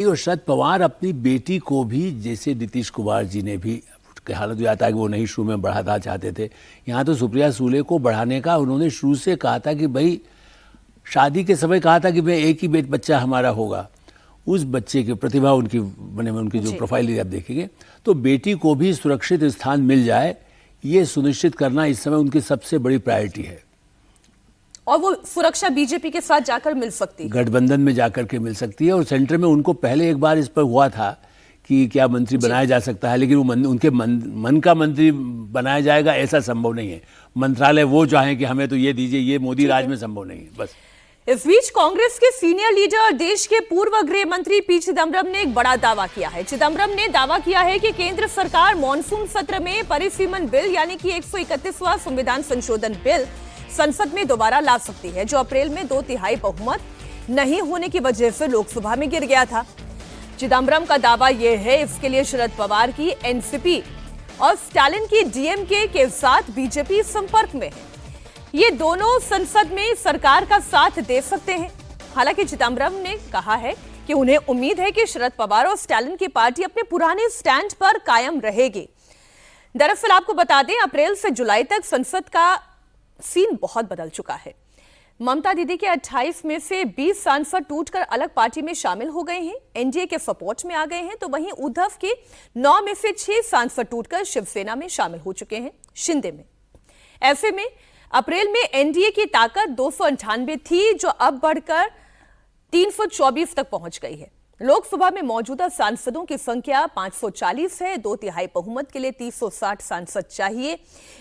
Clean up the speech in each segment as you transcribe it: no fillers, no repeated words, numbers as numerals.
और शरद पवार अपनी बेटी को भी, जैसे नीतीश कुमार जी ने भी, हालत आता है कि वो नहीं शुरू में बढ़ाना चाहते थे, यहाँ तो सुप्रिया सुले को बढ़ाने का उन्होंने शुरू से कहा था कि भाई शादी के समय कहा था कि भाई एक ही बच्चा हमारा होगा। उस बच्चे की प्रतिभा उनकी बने में उनकी जो प्रोफाइल आप देखेंगे तो बेटी को भी सुरक्षित स्थान मिल जाए, ये सुनिश्चित करना इस समय उनकी सबसे बड़ी प्रायोरिटी है। और वो सुरक्षा बीजेपी के साथ जाकर मिल सकती है, गठबंधन में जाकर के मिल सकती है। और सेंटर में उनको पहले एक बार इस पर हुआ था कि क्या मंत्री बनाया जा सकता है, लेकिन वो उनके मन का मंत्री बनाया जाएगा ऐसा संभव नहीं है। मंत्रालय वो चाहें कि हमें तो ये दीजिए, ये मोदी राज में संभव नहीं है। बस इस बीच कांग्रेस के सीनियर लीडर और देश के पूर्व गृह मंत्री पी चिदम्बरम ने एक बड़ा दावा किया है। चिदम्बरम ने दावा किया है कि केंद्र सरकार मॉनसून सत्र में परिसीमन बिल यानी कि 131वां संविधान संशोधन बिल संसद में दोबारा ला सकती है, जो अप्रैल में 2/3 बहुमत नहीं होने की वजह से लोकसभा में गिर गया था। चिदम्बरम का दावा यह है, इसके लिए शरद पवार की एनसीपी और स्टालिन की डीएमके के साथ बीजेपी संपर्क में है। ये दोनों संसद में सरकार का साथ दे सकते हैं। हालांकि चिदम्बरम ने कहा है कि उन्हें उम्मीद है कि शरद पवार और स्टालिन की पार्टी अपने पुराने स्टैंड पर कायम रहेगी। दरअसल आपको बता दें, अप्रैल से जुलाई तक संसद का सीन बहुत बदल चुका है। ममता दीदी के 28 में से 20 सांसद टूटकर अलग पार्टी में शामिल हो गए हैं, एनडीए के सपोर्ट में आ गए हैं। तो वहीं उद्धव के 9 में से 6 सांसद टूटकर शिवसेना में शामिल हो चुके हैं, शिंदे में। ऐसे में अप्रैल में एनडीए की ताकत 298 थी, जो अब बढ़कर 324 तक पहुंच गई है। लोकसभा में मौजूदा सांसदों की संख्या 540 है। 2/3 बहुमत के लिए 360 सांसद चाहिए।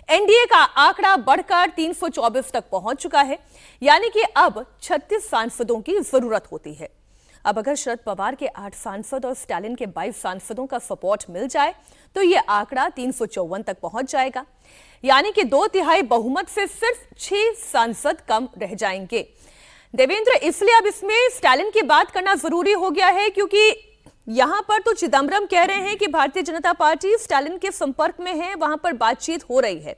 एनडीए का आंकड़ा बढ़कर 324 तक पहुंच चुका है, यानी कि अब 36 सांसदों की जरूरत होती है। अब अगर शरद पवार के 8 सांसद और स्टालिन के 22 सांसदों का सपोर्ट मिल जाए तो यह आंकड़ा 354 तक पहुंच जाएगा, यानी कि 2/3 बहुमत से सिर्फ 6 सांसद कम रह जाएंगे। देवेंद्र, इसलिए अब इसमें स्टालिन की बात करना जरूरी हो गया है, क्योंकि यहां पर तो चिदम्बरम कह रहे हैं कि भारतीय जनता पार्टी स्टालिन के संपर्क में है, वहां पर बातचीत हो रही है।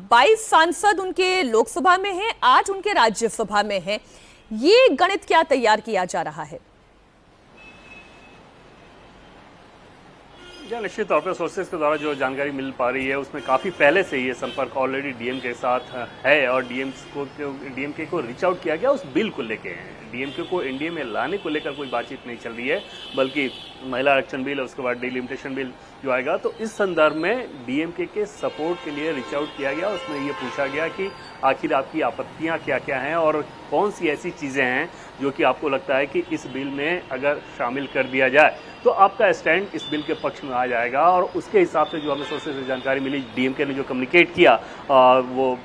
22 सांसद उनके लोकसभा में हैं, 8 उनके राज्यसभा में हैं। ये गणित क्या तैयार किया जा रहा है? निश्चित तौर पर सोर्सेज के द्वारा जो जानकारी मिल पा रही है उसमें काफ़ी पहले से ये संपर्क ऑलरेडी डीएमके के साथ है और डीएमके को रीच आउट किया गया उस बिल को लेके हैं। डीएमके को एनडीए में लाने को लेकर कोई बातचीत नहीं चल रही है, बल्कि महिला आरक्षण बिल और उसके बाद डिलिमिटेशन बिल जो आएगा, तो इस संदर्भ में डीएमके के सपोर्ट के लिए रीच आउट किया गया। उसमें ये पूछा गया कि आखिर आपकी आपत्तियां क्या क्या हैं और कौन सी ऐसी चीज़ें हैं जो कि आपको लगता है कि इस बिल में अगर शामिल कर दिया जाए तो आपका स्टैंड इस बिल के पक्ष में आ जाएगा। और उसके हिसाब से जो हमें सोर्सेज से जानकारी मिली, डीएमके ने जो कम्युनिकेट किया वो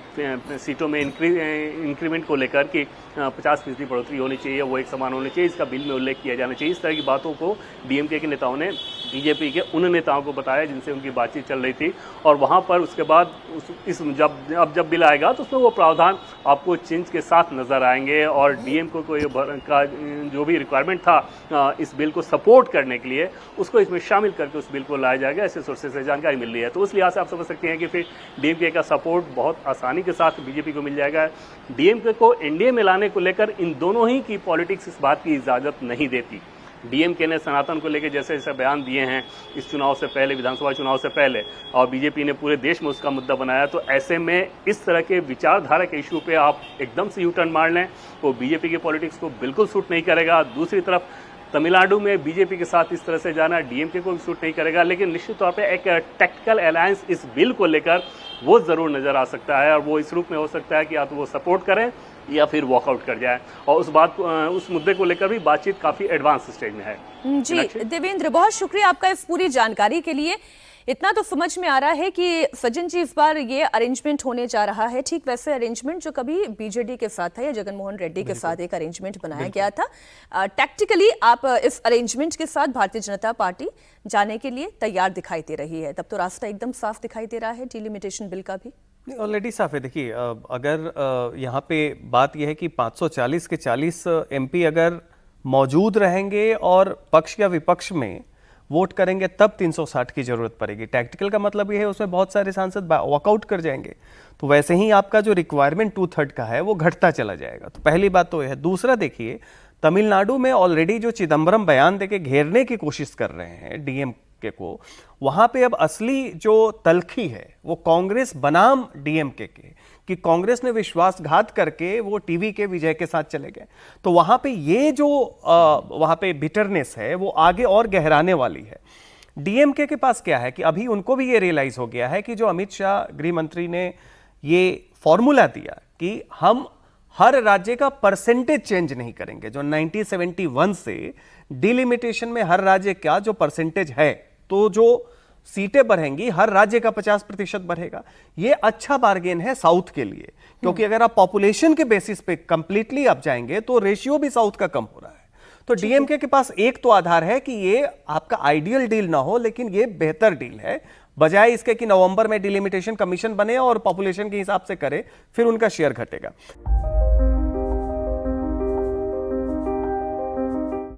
सीटों में इंक्रीमेंट को लेकर कि 50% बढ़ोतरी होनी चाहिए, वो एक समान होनी चाहिए, इसका बिल में उल्लेख किया जाना चाहिए। इस तरह की बातों को डीएमके के नेताओं ने बीजेपी के उन नेताओं को बताया जिनसे उनकी बातचीत चल रही थी। और वहाँ पर उसके बाद जब बिल आएगा तो उसमें वो प्रावधान आपको चेंज के साथ नजर आएंगे और डीएमके को का जो भी रिक्वायरमेंट था इस बिल को सपोर्ट करने के लिए, उसको इसमें शामिल करके उस बिल को लाया जाएगा, ऐसे सोर्सेज से जानकारी मिल रही है। तो उस लिहाज से आप समझ सकते हैं कि फिर डीएमके का सपोर्ट बहुत आसानी के साथ बीजेपी को मिल जाएगा। डीएमके को एनडीए में लाने को लेकर इन दोनों ही की पॉलिटिक्स इस बात की इजाजत नहीं देती। डीएमके ने सनातन को लेकर जैसे जैसे बयान दिए हैं इस चुनाव से पहले, विधानसभा चुनाव से पहले, और बीजेपी ने पूरे देश में उसका मुद्दा बनाया, तो ऐसे में इस तरह के विचारधारा के इशू पे आप एकदम से यू टर्न मार लें वो बीजेपी की पॉलिटिक्स को बिल्कुल सूट नहीं करेगा। दूसरी तरफ तमिलनाडु में बीजेपी के साथ इस तरह से जाना डीएमके को भी सूट नहीं करेगा। लेकिन निश्चित तौर पे एक टैक्टिकल अलायंस इस बिल को लेकर वो जरूर नजर आ सकता है और वो इस रूप में हो सकता है कि या तो वो सपोर्ट करें या फिर वॉकआउट कर जाए। और उस मुद्दे को लेकर भी बातचीत काफी एडवांस स्टेज में है। जी देवेंद्र, बहुत शुक्रिया आपका इस पूरी जानकारी के लिए। इतना तो समझ में आ रहा है कि सज्जन जी इस बार ये अरेंजमेंट होने जा रहा है, ठीक वैसे अरेंजमेंट जो कभी बीजेडी के साथ था या जगनमोहन रेड्डी के साथ एक अरेंजमेंट बनाया गया था। टैक्टिकली आप इस अरेंजमेंट के साथ भारतीय जनता पार्टी जाने के लिए तैयार दिखाई दे रही है। तब तो रास्ता एकदम साफ दिखाई दे रहा है डिलिमिटेशन बिल का भी। ऑलरेडी साफ है। देखिए, अगर यहाँ पे बात यह है कि 540 के 40 एमपी अगर मौजूद रहेंगे और पक्ष या विपक्ष में वोट करेंगे तब 360 की जरूरत पड़ेगी। टैक्टिकल का मतलब ये है उसमें बहुत सारे सांसद वॉकआउट कर जाएंगे, तो वैसे ही आपका जो रिक्वायरमेंट 2/3 का है वो घटता चला जाएगा। तो पहली बात तो यह है। दूसरा, देखिए तमिलनाडु में ऑलरेडी जो चिदम्बरम बयान देके घेरने की कोशिश कर रहे हैं डीएमके को, वहां पे अब असली जो तलखी है वो कांग्रेस बनाम डीएमके के, कि कांग्रेस ने विश्वासघात करके वो टीवी के विजय के साथ चले गए। तो वहां पे ये जो वहां पे बिटरनेस है वो आगे और गहराने वाली है। डीएमके के पास क्या है कि अभी उनको भी ये रियलाइज हो गया है कि जो अमित शाह गृह मंत्री ने ये फॉर्मूला दिया कि हम हर राज्य का परसेंटेज चेंज नहीं करेंगे, जो 1971 से डिलिमिटेशन में हर राज्य का जो परसेंटेज है, तो जो सीटें बढ़ेंगी हर राज्य का 50% बढ़ेगा। ये अच्छा बार्गेन है साउथ के लिए, क्योंकि अगर आप पॉपुलेशन के बेसिस पे कंप्लीटली आप जाएंगे तो रेशियो भी साउथ का कम हो रहा है। तो डीएमके के पास एक तो आधार है कि ये आपका आइडियल डील ना हो, लेकिन ये बेहतर डील है, बजाय इसके कि नवंबर में डिलिमिटेशन कमीशन बने और पॉपुलेशन के हिसाब से करे, फिर उनका शेयर घटेगा।